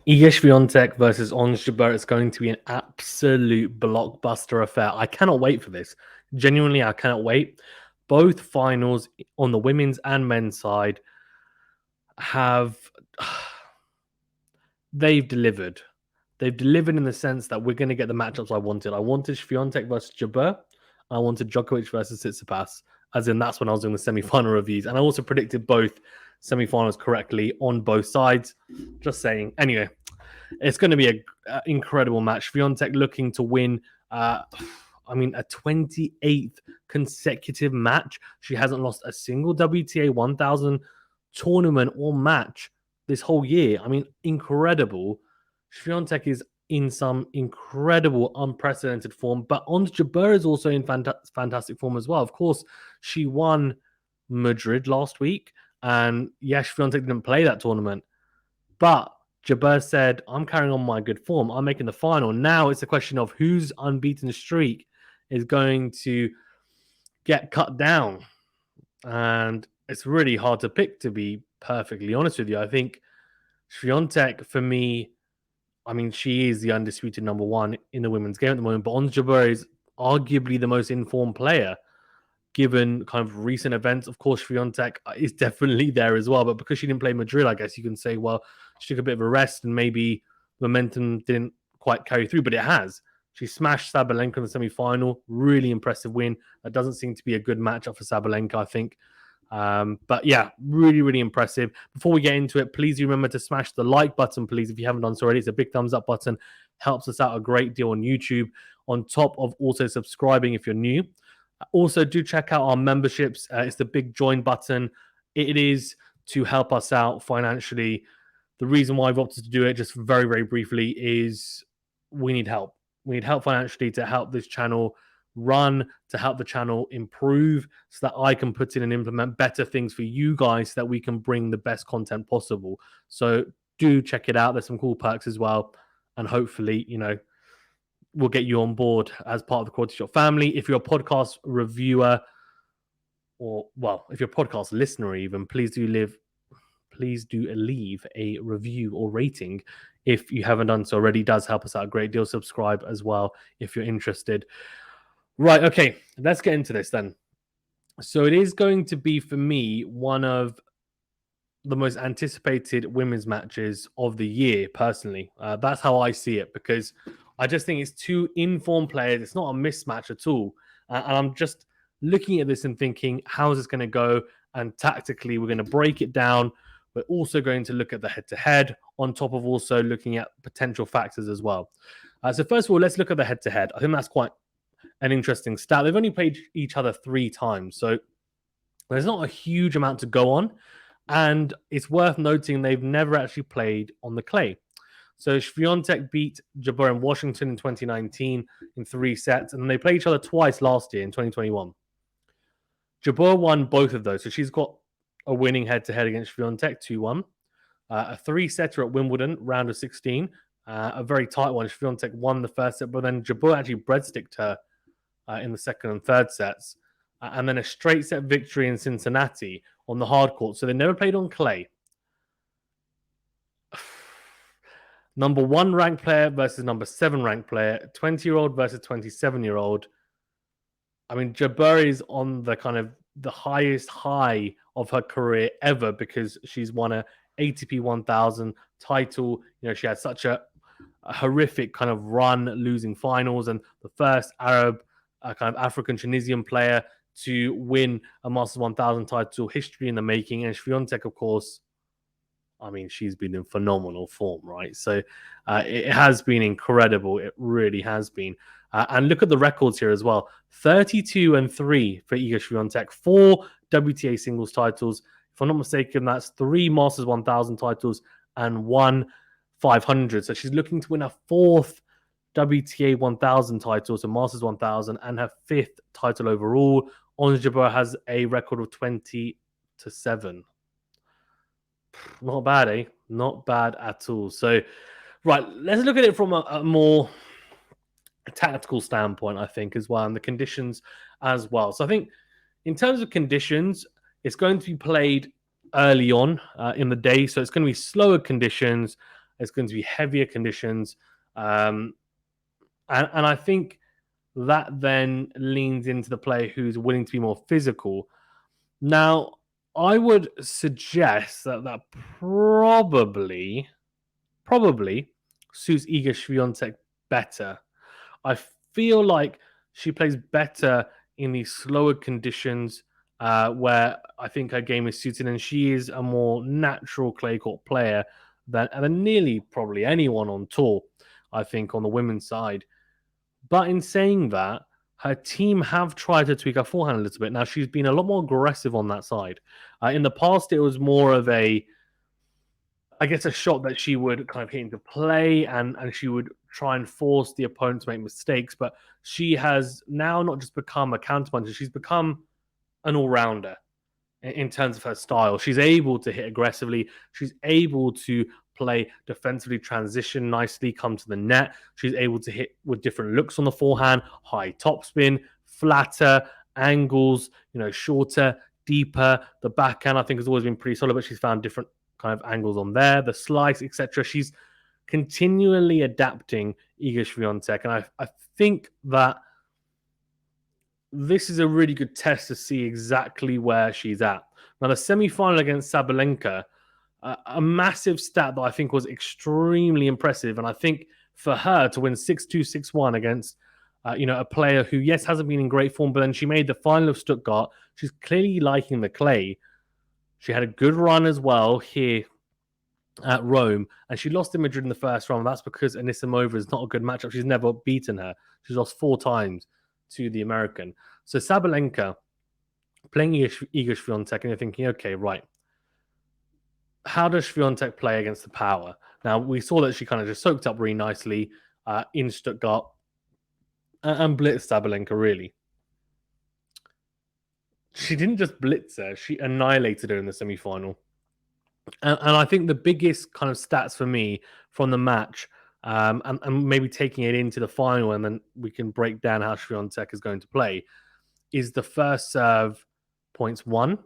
Iga Swiatek versus Ons Jabeur is going to be an absolute blockbuster affair. I cannot wait for this. Genuinely, I cannot wait. Both finals on the women's and men's side have they've delivered. They've delivered in the sense that we're going to get the matchups I wanted. I wanted Swiatek versus Jabeur. I wanted Djokovic versus Tsitsipas. As in, that's when I was doing the semi-final reviews. And I also predicted both semi-finals correctly on both sides. Just saying. Anyway, it's going to be an incredible match. Swiatek looking to win, a 28th consecutive match. She hasn't lost a single WTA 1000 tournament or match this whole year. I mean, incredible. Swiatek is in some incredible, unprecedented form, but Ons Jabeur is also in fantastic form as well. Of course, she won Madrid last week, and yes, Swiatek didn't play that tournament, but Jabeur said, I'm carrying on my good form. I'm making the final. Now it's a question of whose unbeaten streak is going to get cut down. And it's really hard to pick, to be perfectly honest with you. I think Swiatek, for me, I mean, she is the undisputed number one in the women's game at the moment, but Ons Jabeur is arguably the most informed player given kind of recent events. Of course, Swiatek is definitely there as well, but because she didn't play Madrid, I guess you can say, well, she took a bit of a rest and maybe momentum didn't quite carry through, but it has. She smashed Sabalenka in the semi-final. Really impressive win. That doesn't seem to be a good matchup for Sabalenka, I think. But yeah, really, really impressive. Before we get into it, please remember to smash the like button, please, if you haven't done so already. It's a big thumbs up button. Helps us out a great deal on YouTube, on top of also subscribing if you're new. Also, do check out our memberships. It's the big join button. It is to help us out financially. The reason why I've opted to do it, just very, very briefly, is we need help. We need help financially to help this channel run, to help the channel improve so that I can put in and implement better things for you guys so that we can bring the best content possible. So do check it out. There's some cool perks as well. And hopefully, we'll get you on board as part of the QualityShot family. If you're a podcast reviewer or, well, if you're a podcast listener even, please do leave a review or rating if you haven't done so already. It does help us out a great deal. Subscribe as well if you're interested. Right, okay, let's get into this then. So it is going to be, for me, one of the most anticipated women's matches of the year, personally. That's how I see it, because I just think it's two informed players. It's not a mismatch at all. And I'm just looking at this and thinking, how is this going to go? And tactically, we're going to break it down. We're also going to look at the head-to-head, on top of also looking at potential factors as well. So first of all, let's look at the head-to-head. I think that's quite an interesting stat. They've only played each other 3 times, so there's not a huge amount to go on. And it's worth noting they've never actually played on the clay. So Swiatek beat Jabeur in Washington in 2019 in 3 sets, and they played each other twice last year in 2021. Jabeur won both of those, so she's got a winning head-to-head against Swiatek, 2-1. A 3-setter at Wimbledon, round of 16. A very tight one. Swiatek won the first set, but then Jabeur actually breadsticked her in the second and third sets. And then a straight set victory in Cincinnati on the hard court. So they never played on clay. Number 1 ranked player versus number 7 ranked player. 20-year-old versus 27-year-old. I mean, Jabeur is on the kind of the highest high of her career ever, because she's won a ATP 1000 title. She had such a horrific kind of run, losing finals, and the first Arab kind of African Tunisian player to win a Masters 1000 title. History in the making. And Swiatek, of course, I mean, she's been in phenomenal form, right? So it has been incredible. It really has been. And look at the records here as well. 32-3 for Iga Swiatek. 4 WTA singles titles. If I'm not mistaken, that's 3 Masters 1000 titles and 1 500. So she's looking to win a 4th WTA 1000 title, so Masters 1000, and her 5th title overall. Ons Jabeur has a record of 20-7. Not bad, eh? Not bad at all. So, right, let's look at it from a more tactical standpoint, I think, as well, and the conditions as well. So I think in terms of conditions, it's going to be played early on in the day, so it's going to be slower conditions. It's going to be heavier conditions. And I think that then leans into the player who's willing to be more physical. Now, I would suggest that probably suits Iga Swiatek better. I feel like she plays better in these slower conditions where I think her game is suited, and she is a more natural clay court player than nearly probably anyone on tour, I think, on the women's side. But in saying that, her team have tried to tweak her forehand a little bit. Now, she's been a lot more aggressive on that side. In the past, it was more of a shot that she would kind of hit into play and she would try and force the opponent to make mistakes. But she has now not just become a counterpuncher, she's become an all-rounder in terms of her style. She's able to hit aggressively. She's able to play defensively, transition nicely, come to the net. She's able to hit with different looks on the forehand, high topspin, flatter, angles, shorter, deeper. The backhand, I think, has always been pretty solid, but she's found different kind of angles on there, the slice, etc. She's continually adapting, Iga Swiatek, and I think that this is a really good test to see exactly where she's at. Now, the semi-final against Sabalenka, a massive stat that I think was extremely impressive, and I think for her to win 6-2, 6-1 against a player who, yes, hasn't been in great form, but then she made the final of Stuttgart. She's clearly liking the clay. She had a good run as well here at Rome, and she lost to Madrid in the first round. That's because Anisimova is not a good matchup. She's never beaten her. She's lost 4 times to the American. So Sabalenka playing Iga Swiatek, and you're thinking, okay, right, how does Swiatek play against the power? Now, we saw that she kind of just soaked up really nicely in Stuttgart and blitzed Sabalenka, really. She didn't just blitz her, she annihilated her in the semi-final. And I think the biggest kind of stats for me from the match, and maybe taking it into the final, and then we can break down how Swiatek is going to play, is the first serve points 1,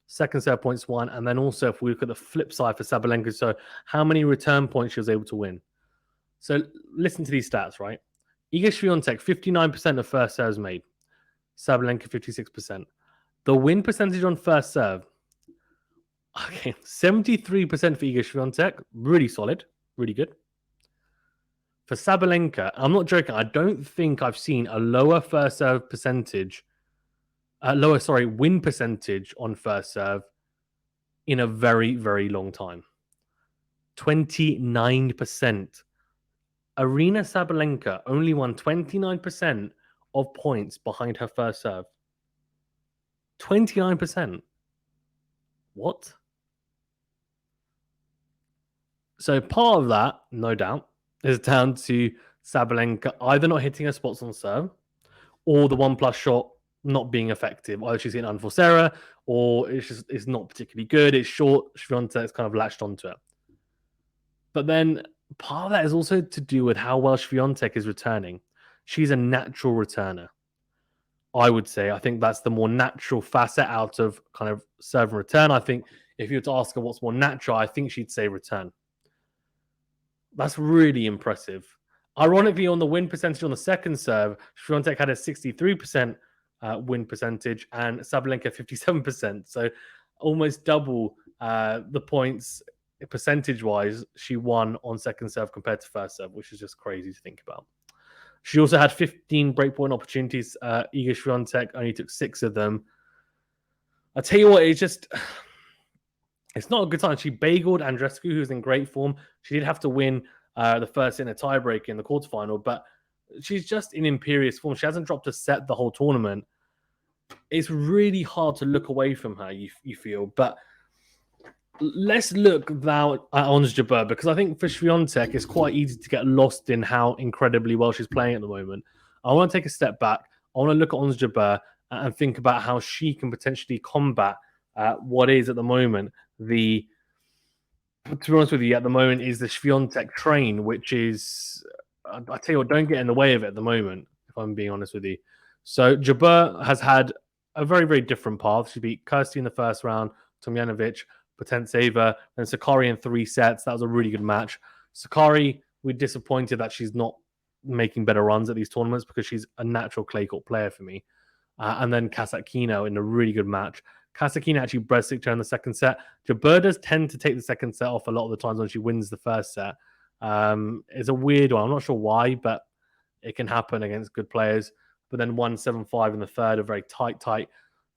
second serve points 1, and then also if we look at the flip side for Sabalenka, so how many return points she was able to win. So listen to these stats, right? Iga Swiatek, 59% of first serves made. Sabalenka, 56%. The win percentage on first serve, 73% for Iga Swiatek, really solid, really good. For Sabalenka, I'm not joking, I don't think I've seen a lower first serve percentage, win percentage on first serve in a very, very long time. 29%. Arina Sabalenka only won 29% of points behind her first serve. 29%. What? So part of that, no doubt, is down to Sabalenka either not hitting her spots on serve or the 1+ shot not being effective. Either she's hitting unforced error or it's not particularly good. It's short. Swiatek's kind of latched onto it. But then part of that is also to do with how well Swiatek is returning. She's a natural returner, I would say. I think that's the more natural facet out of kind of serve and return. I think if you were to ask her what's more natural, I think she'd say return. That's really impressive. Ironically, on the win percentage on the second serve, Swiatek had a 63% win percentage and Sabalenka 57%. So almost double the points percentage-wise she won on second serve compared to first serve, which is just crazy to think about. She also had 15 breakpoint opportunities. Iga Swiatek only took 6 of them. I tell you what, it's not a good time. She bageled Andreescu, who's in great form. She did have to win the first in a tiebreak in the quarterfinal, but she's just in imperious form. She hasn't dropped a set the whole tournament. It's really hard to look away from her, you feel. But let's look now at Ons Jabeur, because I think for Swiatek, it's quite easy to get lost in how incredibly well she's playing at the moment. I want to take a step back. I want to look at Ons Jabeur and think about how she can potentially combat what is at the moment to be honest with you, at the moment is the Swiatek train, which is, I tell you what, don't get in the way of it at the moment, if I'm being honest with you. So Jabeur has had a very, very different path. She beat Kirsty in the first round, Tomjanovic, Potentseva, and Sakari in 3 sets. That was a really good match. Sakari, we're disappointed that she's not making better runs at these tournaments because she's a natural clay court player for me. And then Kasatkina in a really good match. Kasatkina actually breadsticked her in the second set. Jabeur does tend to take the second set off a lot of the times when she wins the first set. It's a weird one. I'm not sure why, but it can happen against good players. But then 1-7-5 in the third, a very tight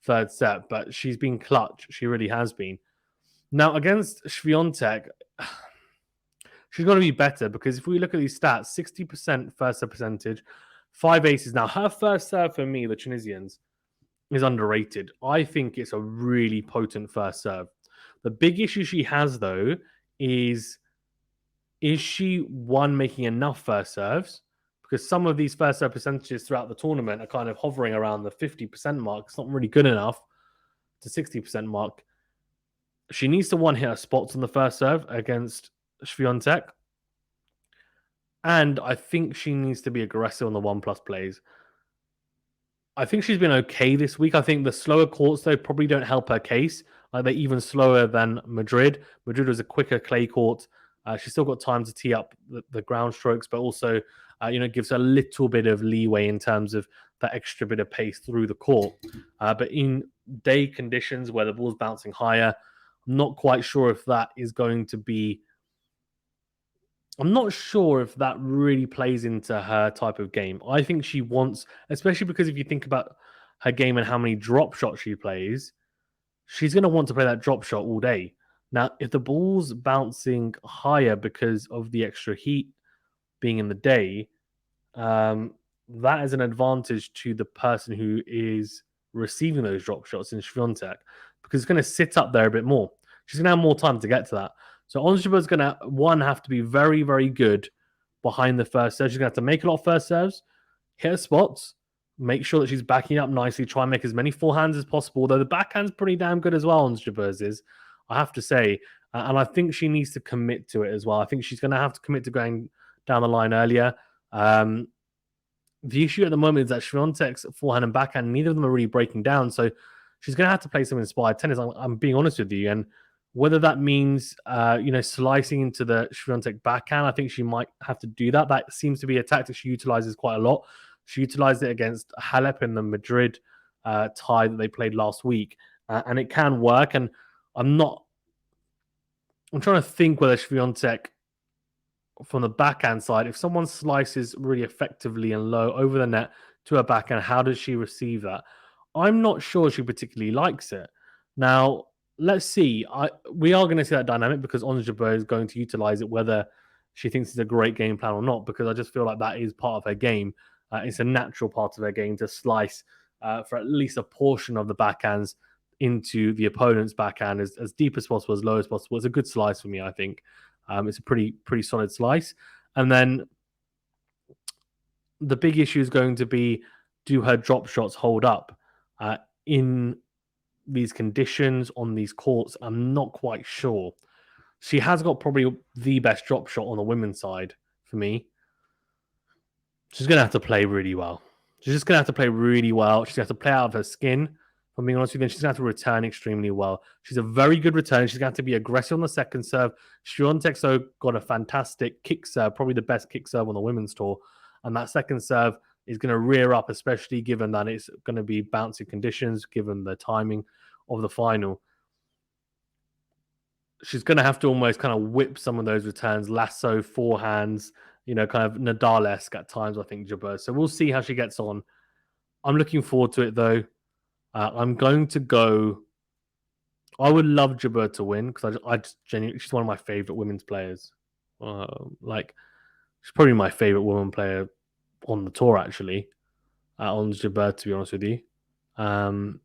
third set. But she's been clutch. She really has been. Now, against Swiatek, she's got to be better because if we look at these stats, 60% first serve percentage, 5 aces. Now, her first serve for me, the Tunisians, is underrated. I think it's a really potent first serve. The big issue she has, though, is she, one, making enough first serves? Because some of these first serve percentages throughout the tournament are kind of hovering around the 50% mark. It's not really good enough to 60% mark. She needs to, one, hit her spots on the first serve against Swiatek. And I think she needs to be aggressive on the 1+ plays. I think she's been okay this week. I think the slower courts, though, probably don't help her case. Like, they're even slower than Madrid. Madrid was a quicker clay court. She's still got time to tee up the ground strokes, but also, gives her a little bit of leeway in terms of that extra bit of pace through the court. But in day conditions where the ball's bouncing higher, I'm not quite sure if that is going to be... I'm not sure if that really plays into her type of game. I think she wants, especially because if you think about her game and how many drop shots she plays, she's going to want to play that drop shot all day. Now, if the ball's bouncing higher because of the extra heat being in the day, that is an advantage to the person who is receiving those drop shots in Swiatek because it's going to sit up there a bit more. She's going to have more time to get to that. So Ons Jabeur's going to, one, have to be very, very good behind the first serve. She's going to have to make a lot of first serves, hit her spots, make sure that she's backing up nicely, try and make as many forehands as possible, though the backhand's pretty damn good as well, Ons Jabeur's is, I have to say. And I think she needs to commit to it as well. I think she's going to have to commit to going down the line earlier. The issue at the moment is that Swiatek's forehand and backhand, neither of them are really breaking down. So she's going to have to play some inspired tennis. I'm being honest with you. And whether that means, slicing into the Swiatek backhand, I think she might have to do that. That seems to be a tactic she utilizes quite a lot. She utilized it against Halep in the Madrid tie that they played last week. And it can work. And I'm trying to think whether Swiatek, from the backhand side, if someone slices really effectively and low over the net to her backhand, how does she receive that? I'm not sure she particularly likes it. Now, let's see. We are going to see that dynamic because Ons Jabeur is going to utilize it, whether she thinks it's a great game plan or not, because I just feel like that is part of her game. It's a natural part of her game to slice for at least a portion of the backhands into the opponent's backhand as deep as possible, as low as possible. It's a good slice for me, I think. It's a pretty solid slice. And then the big issue is going to be, do her drop shots hold up in these conditions on these courts? I'm not quite sure. She has got probably the best drop shot on the women's side for me. She's going to have to play really well. She's just going to have to play really well. She's going to have to play out of her skin. If I'm being honest with you, she's going to have to return extremely well. She's a very good return. She's going to have to be aggressive on the second serve. Swiatek's got a fantastic kick serve, probably the best kick serve on the women's tour. And that second serve is going to rear up, especially given that it's going to be bouncy conditions, given the timing of the final. She's going to have to almost kind of whip some of those returns, lasso, forehands, kind of Nadal-esque at times, I think, Jabeur. So we'll see how she gets on. I'm looking forward to it, though. I'm going to go... I would love Jabeur to win because I just genuinely... She's one of my favorite women's players. She's probably my favorite woman player on the tour, actually. On Jabeur, to be honest with you. I'm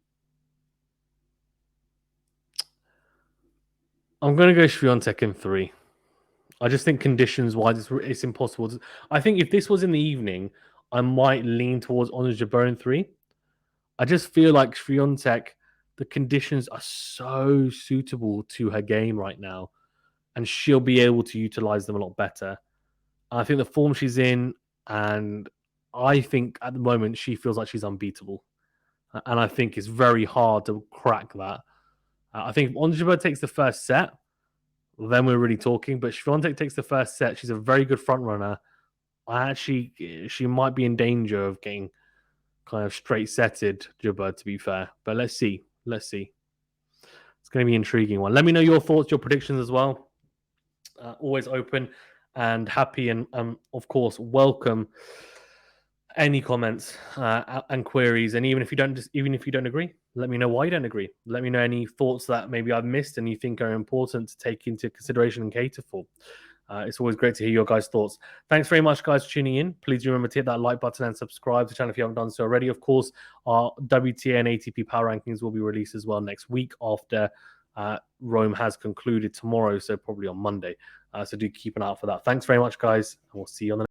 going to go Swiatek in 3. I just think conditions-wise, it's impossible. I think if this was in the evening, I might lean towards Ons Jabeur in 3. I just feel like Swiatek, the conditions are so suitable to her game right now, and she'll be able to utilize them a lot better. I think the form she's in, and I think at the moment she feels like she's unbeatable. And I think it's very hard to crack that. I think if Ons Jabeur takes the first set, then we're really talking. But Swiatek takes the first set. She's a very good front runner. She might be in danger of getting kind of straight setted Jabeur, to be fair. But let's see. Let's see. It's going to be an intriguing one. Let me know your thoughts, your predictions as well. Always open and happy, and of course welcome any comments and queries. And even if you don't agree, let me know why you don't agree. Let me know any thoughts that maybe I've missed and you think are important to take into consideration and cater for. It's always great to hear your guys' thoughts. Thanks very much, guys, for tuning in. Please remember to hit that like button and subscribe to the channel if you haven't done so already. Of course, our WTA and ATP power rankings will be released as well next week after Rome has concluded tomorrow, so probably on Monday. So do keep an eye out for that. Thanks very much, guys, and we'll see you on the next